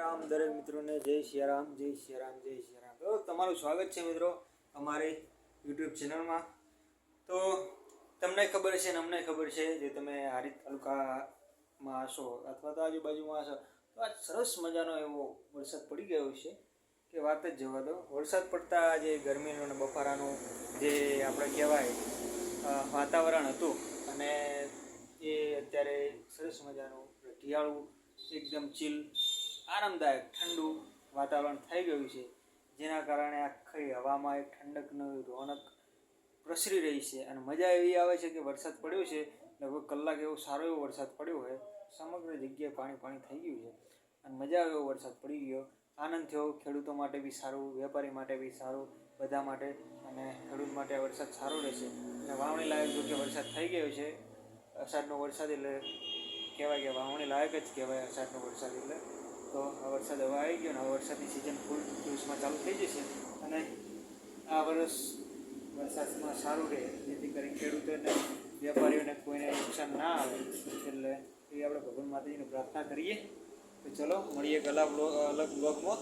રામ દરેક મિત્રોને જય સિયારામ જય સિયારામ જય સિયારામ। તો તમારું સ્વાગત છે મિત્રો અમારી યુટ્યુબ ચેનલમાં। તો તમને ખબર છે ને અમને ખબર છે જે તમે હારીજ તાલુકામાં હશો અથવા તો આજુબાજુમાં હશો તો આ સરસ મજાનો એવો વરસાદ પડી ગયો છે કે વાત જ જવા દો। વરસાદ પડતા જે ગરમીનું અને બફારાનું જે આપણે કહેવાય વાતાવરણ હતું અને એ અત્યારે સરસ મજાનું ઢિયાળું એકદમ ચીલ આરામદાયક ઠંડુ વાતાવરણ થઈ ગયું છે, જેના કારણે આખી હવામાં એક ઠંડકની રોનક પ્રસરી રહી છે અને મજા એવી આવે છે કે વરસાદ પડ્યો છે। લગભગ કલાક એવો સારો એવો વરસાદ પડ્યો હોય, સમગ્ર જગ્યાએ પાણી થઈ ગયું છે અને મજા આવે એવો વરસાદ પડી ગયો। આનંદ થયો, ખેડૂતો માટે બી સારું, વેપારી માટે બી સારું, બધા માટે। અને ખેડૂત માટે આ વરસાદ સારો રહેશે અને વાવણી લાયક જો કે વરસાદ થઈ ગયો છે। અષાઢનો વરસાદ એટલે કહેવાય કે વાવણી લાયક જ કહેવાય અષાઢનો વરસાદ એટલે। તો આ વરસાદ હવે આવી ગયો ને હવે વરસાદની સિઝન ફૂલ દિવસમાં ચાલુ થઈ જશે અને આ વર્ષ વરસાદમાં સારું રહે જેથી કરી ખેડૂતોને વેપારીઓને કોઈને નુકસાન ના આવે, એટલે એ આપણે ભગવાન માતાજીને પ્રાર્થના કરીએ। તો ચલો મળીએ એક અલગ બ્લોગમાં।